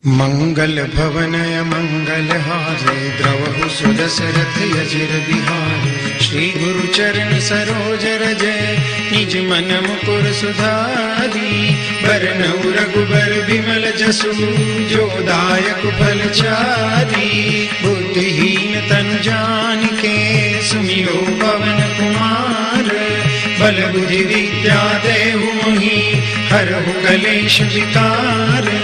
मंगल भवनय मंगलहारे द्रवहु सुदशरथ यजिर बिहारे। श्री गुरु चरण सरोज रजय निज मन मुकुर सुधारी। बरनउँ रघुबर बिमल जसु जो दायक फल चारी। बुद्धिहीन तनु जानिके सुमिरो पवन कुमार। बल बुद्धि विद्या देहु मोहि हरहु कलेश विकार।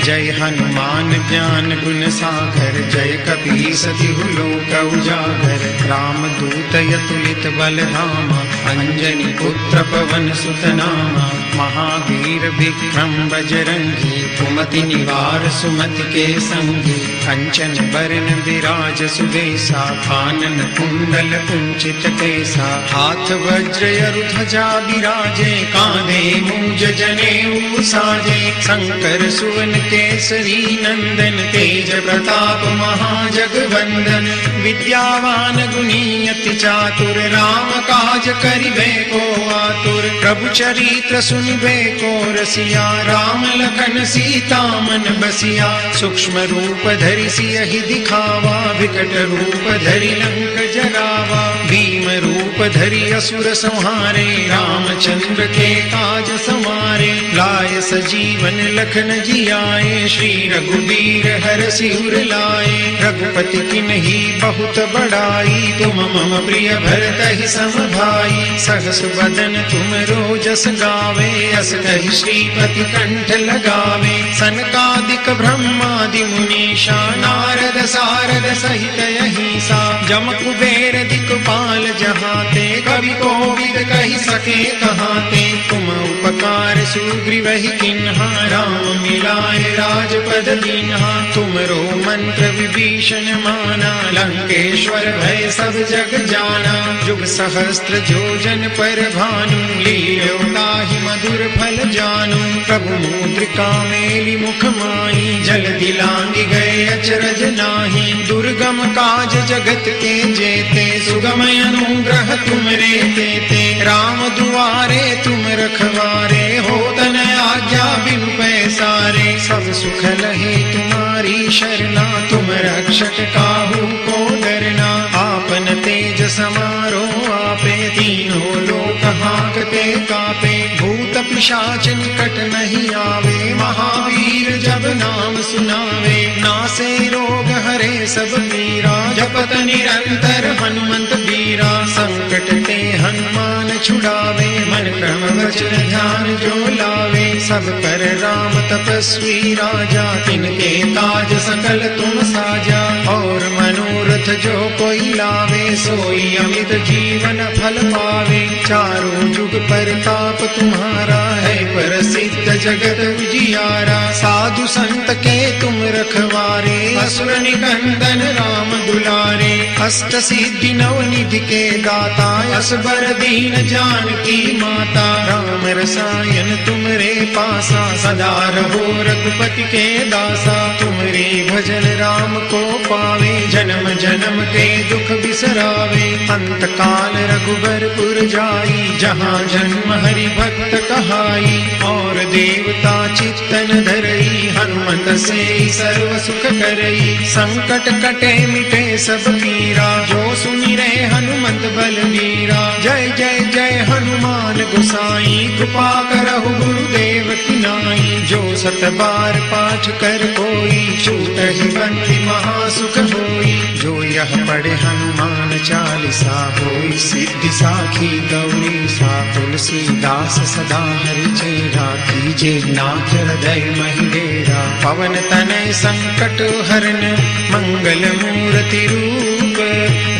जय हनुमान ज्ञान गुण सागर जय कपीस तिहु लोक उजागर। राम दूत अतुलित बल धामा अंजनी पुत्र पवन सुत नामा। महावीर विक्रम बजरंगी कुमति निवार सुमति के संगी। कंचन बरन विराज सुबेसा कानन कुंडल कुंचित केसा। हाथ वज्र ध्वजा बिराजे कांधे मूंज जनेऊ साजे। शंकर सुवन केसरी नंदन तेज प्रताप महाजगवंदन। विद्यावान गुणी अति चातुर राम काज करिबे को आतुर। प्रभु चरित्र सुनिबे को रसिया राम लखन सीता मन बसिया। सूक्ष्म रूप धरि सियहि दिखावा विकट रूप धरि लंक जरावा। भीम रूप धरि असुर संहारे रामचंद्र के काज संवारे। लाय सजीवन लखन जियाए श्री रघुबीर हरषि उर लाए। रघुपति किन्ही बहुत बड़ाई तुम मम प्रिय भरतहि सम भाई। सहस बदन तुम रोजस गावे अस कहि श्रीपति कंठ लगावे। सनकादिक ब्रह्मादि मुनीषा नारद सारद सहित अहिंसा। जम कुबेर दिक्पाल जहाते कवि कोविद कहि सके कहाते। तुम उपकार सुग्रीवहि किन्हा राम मिलाए राजपद दीन्हा। तुमरो मंत्र विभीषण माना लंकेश्वर भय सब जग जाना। जुग सहस्त्र जोजन पर भानु लील्यो ताहि मधुर फल जानू। प्रभु मुद्रिका मेलि मुख माहि जल्दी लांघि गए अचरज नाहि। दुर्गम काज जगत के जेते सुगम अनुग्रह तुमरे तेते। राम दुआरे तुम रखवारे होत न आज्ञा बिनु पैसारे। सब सुख लहे तुम्हारी शरणा तुम रक्षक काहू को डरना। आपन तेज समारो आपे तीनों लोक हांकते कापे। भूत पिशाच निकट नहीं आवे महावीर जब नाम सुनावे। नासे रोग हरे सब पीरा जपत निरंतर हनुमंत बीरा। संकट ते हनुमान छुड़ावे मन क्रम वचन ध्यान जो लावे। सब पर राम तपस्वी राजा तिनके काज सकल तुम साजा। और मनोरथ जो कोई लावे सोई अमित जीवन फल पावे। चारों जुग परताप तुम्हारा है प्रसिद्ध जगत उजियारा। साधु संत के तुम रखवारे असुर निकंदन राम दुलारे। अष्ट सिद्धि नव निधि के दाता असबर दीन जानकी माता। राम रसायन तुमरे पासा सदा रहो रघुपति के दासा। तुमरे भजन राम को पावे जन्म जन्म के दुख बिसरावे। अंत काल रघुबरपुर जाई जहाँ जन्म हरि भक्त कहाई। और देवता चित्तन धरई हनुमत से सर्व सुख करई। संकट कटे मिटे सब पीरा जो सुमिरै हनुमत बलबीरा। जय जय जय हनुमान गोसाई कृपा करहु गुरुदेव की नाई। जो सत बार पाठ कर कोई छूटहि बंदी महासुख होई। जो यह पढ़े हनुमान चालीसा होई सिद्धि साखी गौरी सा। तुलसीदास सदा हरि चेरा कीजे नाथ हृदय महि डेरा। पवन तनय संकट हरन मंगल मूर्ति रूप।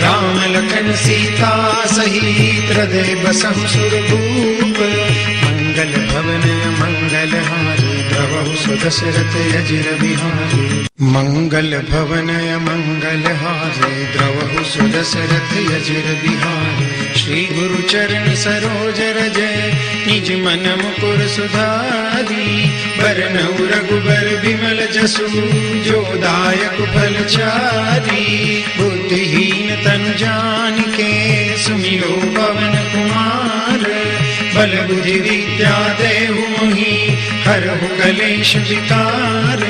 राम लखन सीता सहित हृदय बसहु सुरभूप। मंगल भवन मंगल हारी द्रवहु सुदशरथ यजिर बिहारी। मंगल भवनय मंगल हारे द्रवहु सुदशरथ यजिर बिहारी। श्री गुरु चरण सरोज रजय निज मन मुकुर सुधारी। बरनउँ रघुबर बिमल जसु जो दायक फल चारी। बुद्धिहीन तनु जानिके सुमिरो पवन कुमार। बल बुद्धि विद्या देहु मोहि हरहु कलेश विकार।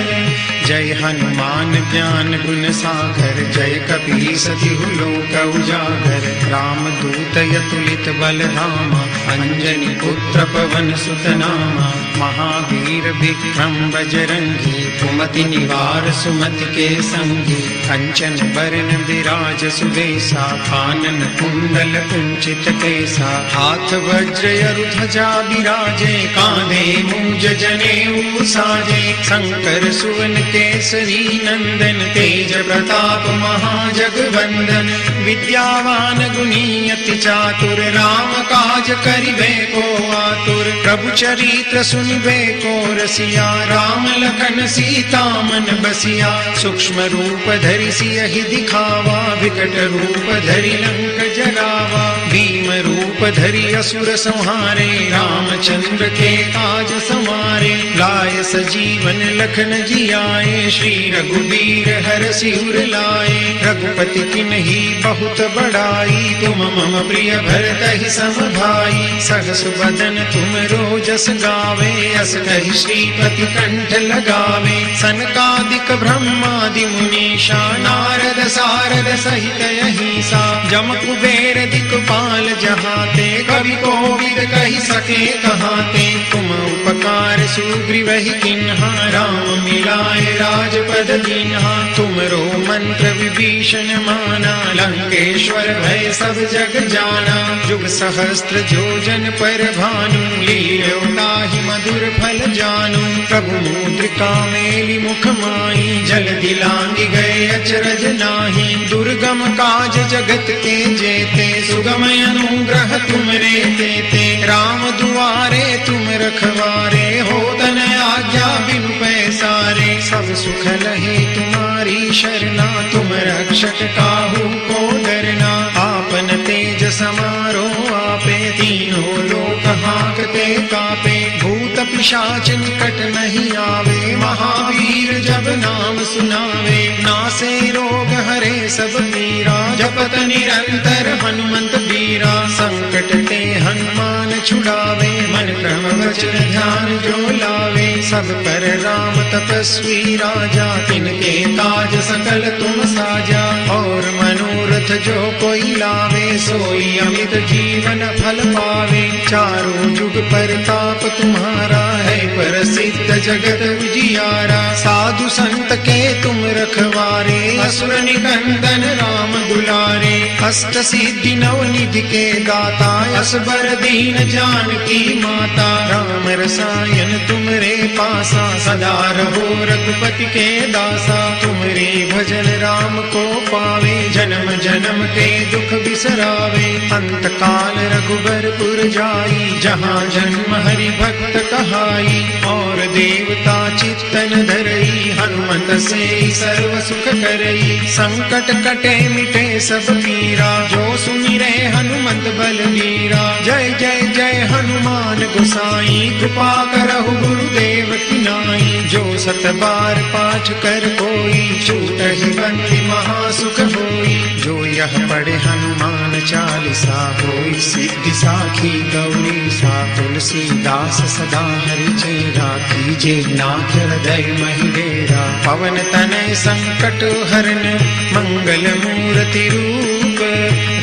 जय हनुमान ज्ञान गुण सागर, जय कपीस तिहु लोक उजागर। राम दूत अतुलित बल धामा, अंजनी पुत्र पवन सुत नामा। महावीर विक्रम बजरंगी, कुमति निवार सुमति के संगी। कंचन बरन विराज सुबेसा, कानन कुंडल कुंचित केसा। हाथ वज्र अरु ध्वजा विराजे, कांधे मूंज जनेऊ साजे। शंकर सुवन केसरी नंदन, तेज प्रताप महाजगवंदन। विद्यावान गुणी अति चातुर, राम काज करिबे को आतुर। प्रभु चरित्र सुनिबे को रसिया, राम लखन सीता मन बसिया। सूक्ष्म रूप धरि सियहि दिखावा, विकट रूप धरि लंक जरावा। भीम रूप धरि असुर संहारे, रामचंद्र के काज समारे। लाय सजीवन लखन जियाए, श्री रघुबीर हरषि उर लाए। रघुपति किन्ही बहुत बड़ाई, तुम मम प्रिय भरतहि सम भाई। सहस बदन तुम रोजस गावे, अस कहि श्रीपति कंठ लगावे। सनकादिक ब्रह्मादि मुनीषा, नारद सारद सहित अहिसा। जम कुबेर दिक्पाल जहाते, कवि कोविद कहि सके कहाते। तुम उपकार सुग्रीवहि किन्हा, राम मिलाए राजपद दीन्हा। तुमरो मंत्र विभीषण माना, लंकेश्वर भय सब जग जाना। जुग सहस्त्र जोजन पर भानु, लील्यो ताहि मधुर फल जानू। प्रभु मुद्रिका मेलि मुख माहि, जल्दी लांघि गए अचरज नाही। दुर्गम काज जगत के जेते, सुगम अनुग्रह तुमरे तेते। राम दुआरे तुम रखवारे, होत न आज्ञा बिनु पैसारे। सब सुख लहे तुम्हारी शरणा, तुम रक्षक काहू को डरना। आपन तेज समारो आपे, तीनों लोक हांकते कापे। भूत पिशाच निकट नहीं आवे, महावीर जब नाम सुनावे। नासे रोग हरे सब पीरा, जपत निरंतर हनुमंत बीरा। संकट ते हनुमान छुड़ावे, मन क्रम वचन ध्यान जो लावे। सब पर राम तपस्वी राजा, तिनके काज सकल तुम साजा। और मनोरथ जो कोई लावे, सोई अमित जीवन फल पावे। चारों जुग परताप तुम्हारा है, प्रसिद्ध जगत उजियारा। साधु संत के तुम रखवारे, असुर निकंदन राम दुलारे। अष्ट सिद्धि नवनिधि के दाता, असबर दीन जानकी माता। राम रसायन तुमरे पासा, सदा रहो रघुपति के दासा। तुमरे भजन राम को पावे, जन्म जन्म के दुख बिसरावे। अंत काल रघुबरपुर जाई, जहाँ जन्म हरि भक्त कहाई। और देवता चित्तन धरई, हनुमत से सर्व सुख करई। संकट कटे मिटे सब पीरा, जो सुमिरे हनुमत बलबीरा। जय जय जय हनुमान गोसाई, कृपा करहु गुरुदेव की नाई। जो सत बार पाठ कर कोई, छूटहि बंदी महासुख होई। जो यह पढ़े हनुमान चालीसा, होई सिद्धि साखी गौरी सा। तुलसीदास सदा हरि चेरा, कीजे नाथ हृदय महि डेरा। पवन तनय संकट हरन, मंगल मूर्ति रूप।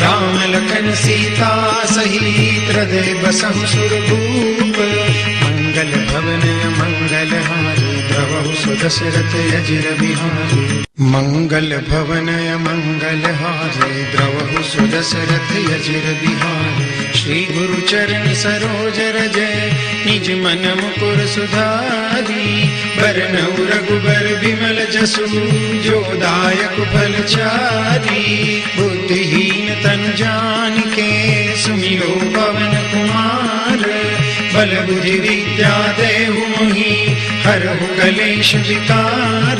राम लखन सीता सहित, हृदय बसहु सुरभूप। मंगल भवन मंगल हारी, द्रवहु सुदशरथ अजिर बिहारी। मंगल भवन मंगल हारी, द्रवहु सुदशरथ अजिर बिहारी। श्री गुरु चरण सरोज रजय, निज मन मुकुर सुधारी। बरनउँ रघुबर विमल जसु, जो दायक फल चारी। बुद्धिहीन तनु जानिके, सुमिरो पवन कुमार। बल बुद्धि विद्या देहु मोहि, हरहु कलेश विकार।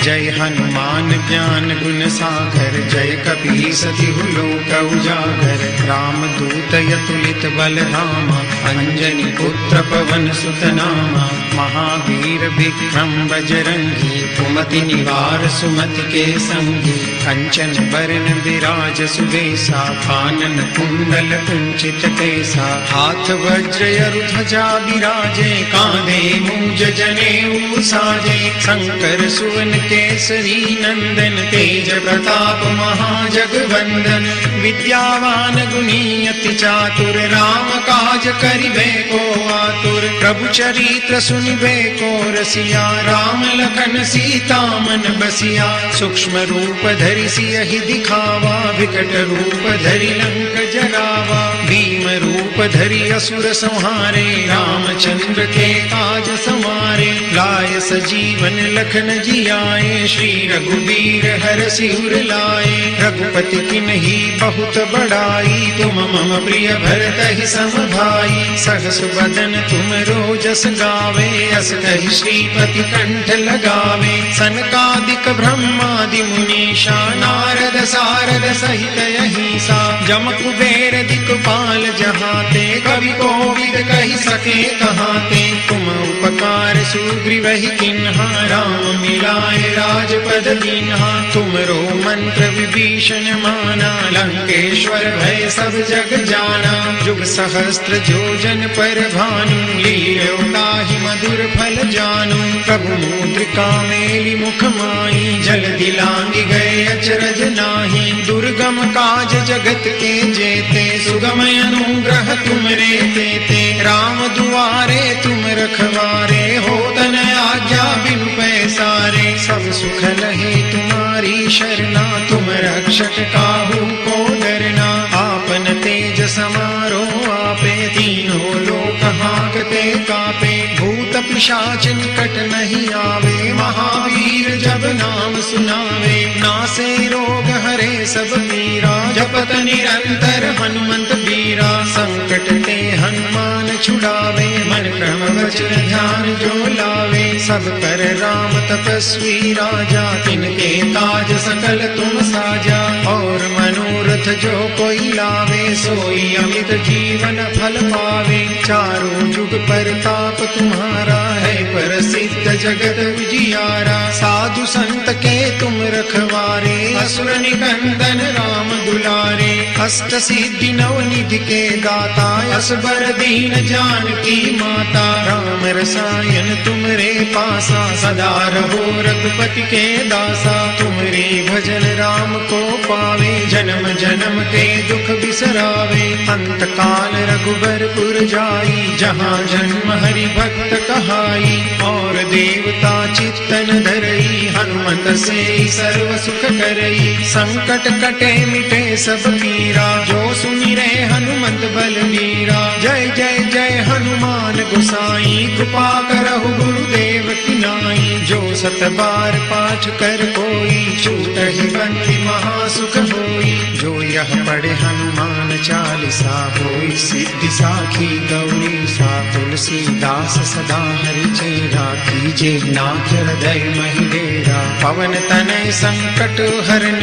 जय हनुमान ज्ञान गुण सागर, जय कपीस तिहु लोक उजागर। राम दूत अतुलित बल धामा, अंजनी पुत्र पवन सुत नामा। महावीर विक्रम बजरंगी, कुमति निवार सुमति के संगी। कंचन बरन विराज सुबेसा कानन कुंडल कुंचित केसा हाथ वज्र अरु ध्वजा विराजे कांधे मूंज जनेऊ साजे शंकर सुवन केसरी नंदन तेज प्रताप महाजगवंदन विद्यावान गुणी अति चातुर राम काज करिबे को आतुर प्रभु चरित्र सुनिबे को रसिया राम लखन सीता मन बसिया सूक्ष्म रूप धरि सियहि दिखावा विकट रूप धरि लंक जरावा भीम रूप धरि असुर संहारे रामचंद्र के काज समारे लाय सजीवन लखन जियाए श्री रघुबीर हर सिर लाए रघुपति किन्ही बहुत बड़ाई तुम मम प्रिय भरत ही सम भाई सहस बदन तुम रोजस गावे अस कहि श्रीपति कंठ लगावे सनकादिक ब्रह्मादि मुनीषा नारद सारद सहित अहिंसा जम कुबेर दिक्पाल जहाते कवि कोविद कहि सके कहाते तुम उपकार सुग्रीवहि किन्हा राम मिलाए राजपद दीन्हा तुमरो मंत्र विभीषण माना लंकेश्वर भय सब जग जाना जुग सहस्त्र जोजन पर भानु लील्योताहि मधुर फल जानू प्रभु मुद्रिका मेलि मुख माई जल दिलांगी गए अचरज नाही दुर्गम काज जगत के जेते सुगम अनुग्रह तुमरे तेते राम दुआरे तुम रखवारे हो तन आज्ञा बिनु पैसारे सब सुख लहे तुम्हारी शरणा तुम रक्षक काहू को डरना आपन तेज समारो आपे तीनों लोक हांकते कापे भूत पिशाच निकट नहीं आवे महावीर जब नाम सुनावे नासे रोग हरे सब पीरा जपत निरंतर हनुमंत बीरा संकट ते हनुमान छुड़ावे मन क्रम वचन ध्यान जो लावे सब पर राम तपस्वी राजा तिनके काज सकल तुम साजा और मनोरथ जो कोई लावे सोई अमित जीवन फल पावे चारों जुग परताप तुम्हारा है प्रसिद्ध जगत उजियारा साधु संत के तुम रखवारे असुर निकंदन राम दुलारे अष्ट सिद्धि नव निधि के दाता असबर दीन जानकी माता राम रसायन तुमरे पासा सदा रहो रघुपति के दासा तुमरे भजन राम को पावे जन्म जन्म के दुख बिसरावे अंत काल रघुबरपुर जाई जहाँ जन्म हरि भक्त कहाई और देवता चित्तन धरई हनुमत से सर्व सुख करई संकट कटे मिटे सब पीरा जो सुमिरे हनुमत बलबीरा जय जय जय हनुमान गोसाई कृपा करहु गुरुदेव की नाई जो सत बार पाठ कर कोई छूटहि बंदी महासुख होई जो यह पढ़े हनुमान चालीसा होई सिद्धि साखी गौरी सा तुलसीदास सदा हरि चेरा कीजे नाथ हृदय महि डेरा पवन तनय संकट हरन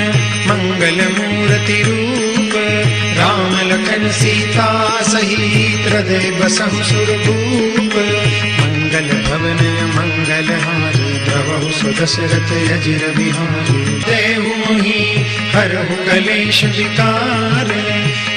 मंगल मूर्ति रूप राम लखन सीता सहित हृदय बसहु सुरभूप मंगल भवन मंगल हारी द्रवहु सुदशरथ अजिर बिहारी देहु मोहि हरहु कलेश विकार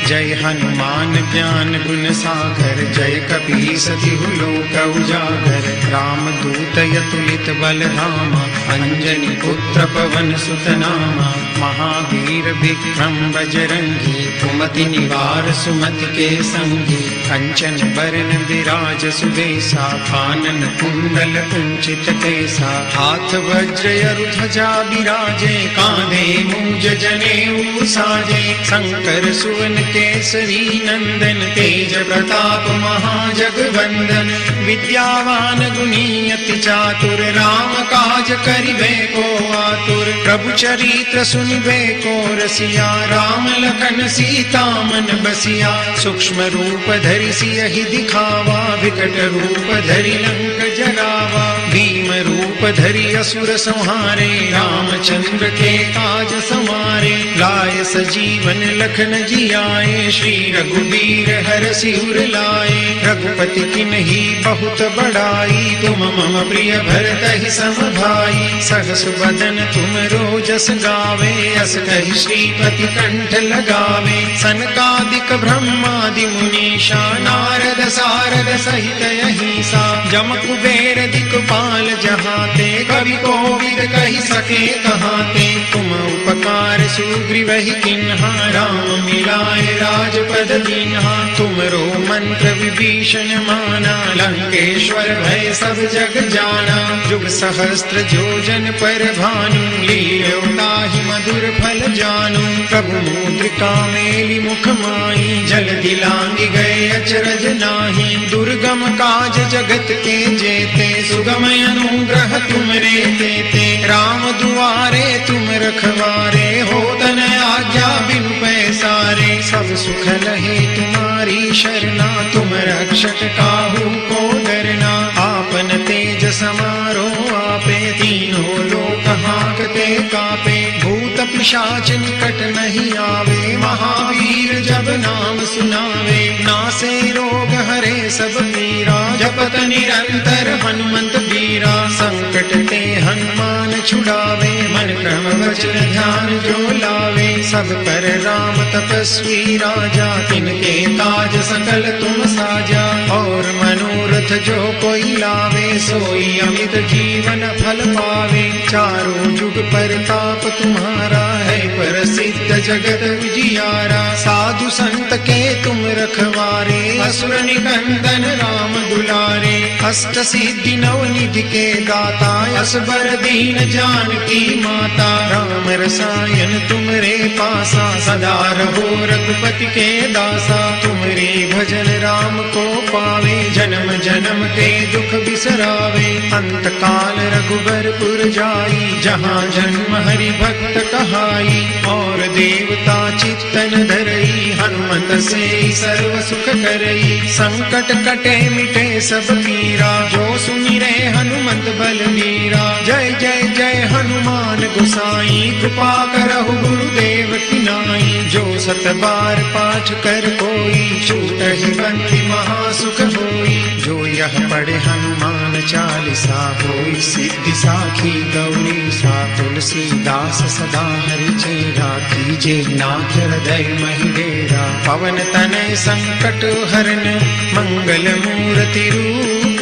जय हनुमान ज्ञान गुण सागर जय कपीस तिहु लोक उजागर राम दूत अतुलित बल धामा अंजनी पुत्र पवन सुत नामा महावीर विक्रम बजरंगी कुमति निवार सुमति के संगी कंचन बरन विराज सुबेसा कानन कुंडल कुंचित केसा हाथ वज्र अरु ध्वजा विराजे कांधे मूंज जनेऊ साजे शंकर सुवन केसरी नंदन तेज प्रताप महाजगवंदन विद्यावान गुणी अति चातुर राम काज करिबे को आतुर प्रभु चरित्र सुनिबे को रसिया राम लखन सीता मन बसिया सूक्ष्म रूप धरि सियहि दिखावा विकट रूप धरि लंक जरावा भीम रूप धरि असुर संहारे, रामचंद्र के काज समारे। लाए सजीवन लखन जियाए, श्री रघुबीर हरषि उर लाए। रघुपति किन्ही बहुत बड़ाई, तुम मम प्रिय भरतहि सम भाई। सहस बदन तुम रोजस गावे, अस कहि श्रीपति कंठ लगावे। सनकादिक ब्रह्मादि मुनीषा, नारद सारद सहित अहिसा। जम कुबेर दिक्पाल जहाते, कवि कोविद कहि सके कहाते। तुम उपकार सुग्रीवहि किन्हा, राम मिलाए राजपद दीन्हा। तुमरो मंत्र विभीषण माना, लंकेश्वर भय सब जग जाना। जुग सहस्त्र जोजन पर भानु, लील्यो ताहि मधुर फल जानू। प्रभु मुद्रिका मेलि मुख माहि, जल्दी लांघि गए अचरज नाही। दुर्गम काज जगत के जेते, सुगम अनुग्रह तुमरे तेते। राम दुआरे तुम रखवारे, होत न आज्ञा बिनु पैसारे। सब सुख लहे तुम्हारी शरणा, तुम रक्षक काहू को डरना। आपन तेज समारो आपे, तीनों लोक हांकते कापे। भूत पिशाच निकट नहीं आवे, महावीर जब नाम सुनावे। नासे रोग हरे सब पीरा, जपत निरंतर हनुमंत बीरा। संकट ते हनुमान छुड़ावे, मन क्रम वचन ध्यान जो लावे। सब पर राम तपस्वी राजा, तिनके काज सकल तुम साजा। और मनोरथ जो कोई लावे, सोई अमित जीवन फल पावे। चारों जुग परताप तुम्हारा है, प्रसिद्ध जगत उजियारा। साधु संत के तुम रखवारे, असुर निकंदन राम दुलारे। अष्ट सिद्धि नव निधि के दाता, असबर दीन जानकी माता। राम रसायन तुमरे पासा, सदा रहो रघुपति के दासा। तुमरे भजन राम को पावे, जन्म जन्म के दुख बिसरावे। अंत काल रघुबरपुर जाई, जहाँ जन्म हरि भक्त कहाई। और देवता चित्तन धरई, हनुमत से सर्व सुख करई। संकट कटे मिटे सब पीरा, जो सुमिरे हनुमत बलबीरा। जय जय जय हनुमान गोसाई, कृपा करहु गुरुदेव की नाई। जो सत बार पाठ कर कोई, छूटहि बंदी महासुख होई। जो यह पढ़े हनुमान चालीसा, होई सिद्धि साखी गौरी सा। तुलसीदास सदा हरि चेरा, कीजे नाथ हृदय महि डेरा। पवन तनय संकट हरन, मंगल मूर्ति रूप।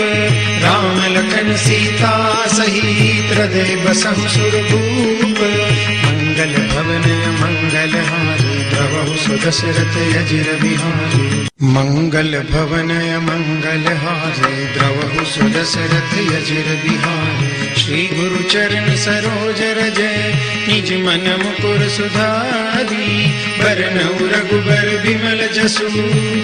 राम लखन सीता सहित, हृदय बसहु सुरभूप। मंगल भवन मंगल हारी, द्रवहु सुदशरथ अजिर बिहारी। मंगल भवन मंगल हारे, द्रवहु सुदशरथ अजिर बिहारी। श्री गुरु चरण सरोज रज, निज मन मुकुर सुधारी। बरनउँ रघुबर बिमल जसु,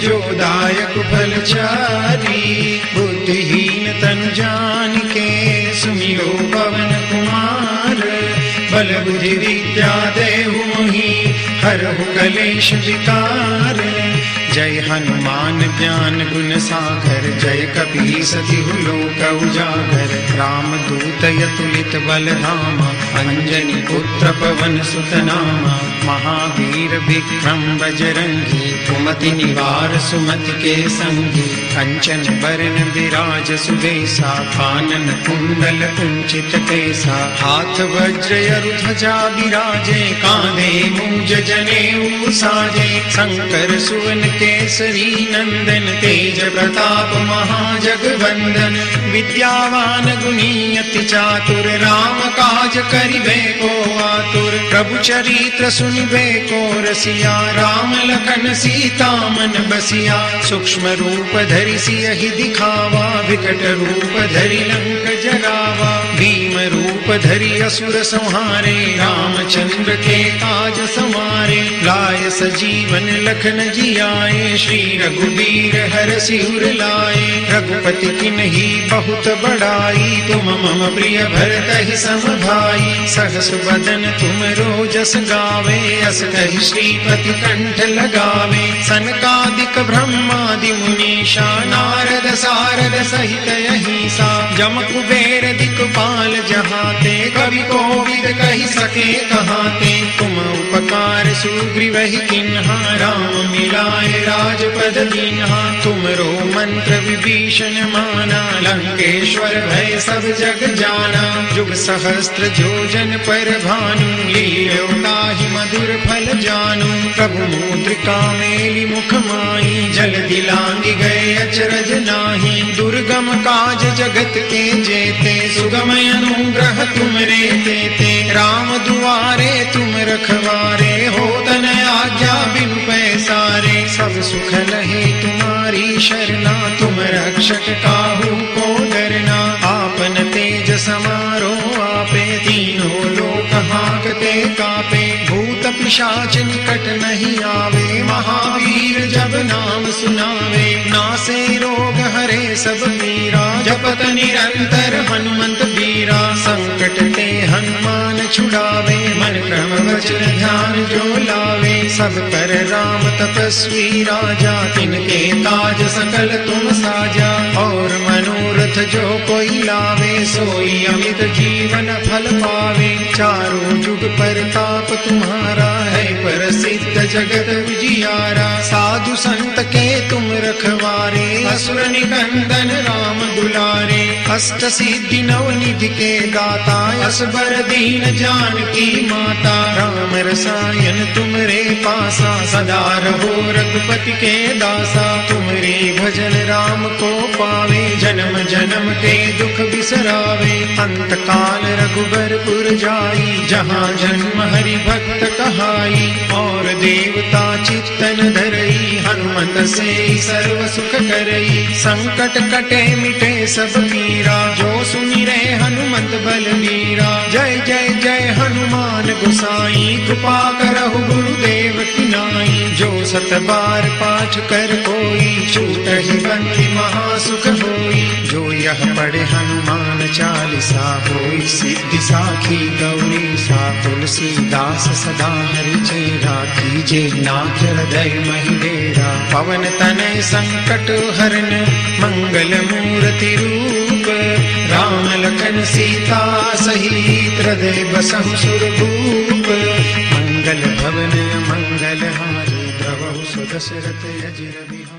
जो दायक फल चारी। बुद्धिहीन तनु जानिके, सुमिरो पवन कुमार। बल बुद्धि विद्या देहु मोहि, हरहु कलेश विकार। जय हनुमान ज्ञान गुण सागर, जय कपीस तिहु लोक उजागर। राम दूत अतुलित बल धामा, अंजनी पुत्र पवन सुत नामा। महावीर विक्रम बजरंगी, कुमति निवार सुमति के संगी। कंचन बरन विराज सुबेसा, कानन कुंडल कुंचित केसा। हाथ वज्र ध्वजा विराजे, कांधे मूंज जनेऊ साजे। शंकर सुवन केसरी नंदन, तेज प्रताप महाजगवंदन। विद्यावान गुणी अति चातुर, राम काज करिबे को आतुर। प्रभु चरित्र सुनिबे को रसिया, राम लखन सीता मन बसिया। सूक्ष्म रूप धरि सियहि दिखावा, विकट रूप धरि लंक जरावा। भीम रूप धरि असुर संहारे, रामचंद्र के काज संवारे। लाय सजीवन लखन जियाए, श्री रघुबीर हर सिर लाए। रघुपति किन्ही बहुत बड़ाई, तुम मम प्रिय भरतहि सम भाई। सहस बदन तुम रोजस गावे, अस कहि श्रीपति कंठ लगावे। सनकादिक ब्रह्मादि मुनीषा, नारद सारद सहित अहिंसा। जम कुबेर दिक्पाल जहाते, कवि कोविद कहि सके कहाते। तुम उपकार सुग्रीवहि किन्हा, राम मिलाए राजपद दीन्हा। तुमरो मंत्र विभीषण माना, लंकेश्वर भय सब जग जाना। जुग सहस्त्र जोजन पर भानु, लील्यो ताहि मधुर फल जानू। प्रभु मुद्रिका मेलि मुख माहि, जलधि लांघि गए अचरज नाही। दुर्गम काज जगत के जेते, सुगम अनुग्रह तुमरे तेते। राम दुआरे तुम रखवारे, होत न आज्ञा बिनु पैसारे। सब सुख लहे तुम्हारी शरणा, तुम रक्षक काहू को डरना। आपन तेज समारो आपे, तीनों लोक हांकते कापे। भूत पिशाच निकट नहीं आवे, महावीर जब नाम सुनावे। नासे रोग हरे सब पीरा, जपत निरंतर हनुमंत बीरा। संकट ते हनुमान छुड़ावे, मन क्रम वचन ध्यान जो लावे। सब पर राम तपस्वी राजा, तिनके काज सकल तुम साजा। और मनोरथ जो कोई लावे, सोई अमित जीवन फल पावे। चारों जुग परताप तुम्हारा है, प्रसिद्ध जगत उजियारा। साधु संत के तुम रखवारे, असुर निकंदन राम दुलारे। अष्ट सिद्धि नव निधि के दाता, असबर दीन जानकी माता। राम रसायन तुमरे पासा, सदा रहो रघुपति के दासा। तुमरे भजन राम को पावे, जन्म जन्म के दुख बिसरावे। अंत काल रघुबरपुर जाई, जहाँ जन्म हरि भक्त कहाई। और देवता चित्तन धरई, हनुमत से सर्व सुख करई। संकट कटे मिटे सब पीरा, जो सुमिरे हनुमत बलबीरा। जय जय जय हनुमान गोसाई, कृपा करहु गुरुदेव की नाई। जो सत बार पाठ कर कोई, छूटहि बंदी महासुख होई। जो यह पढ़े हनुमान चालीसा, होई सिद्धि साखी गौरी सा। तुलसीदास सदा हरि चेरा, कीजे नाथ हृदय महि डेरा। पवन तनय संकट हरन, मंगल मूर्ति रूप। राम लखन सीता सहित, हृदय बसहु सुरभूप। मंगल भवन मंगल हारी, द्रवहु सुदशरथ अजिर बिहारी।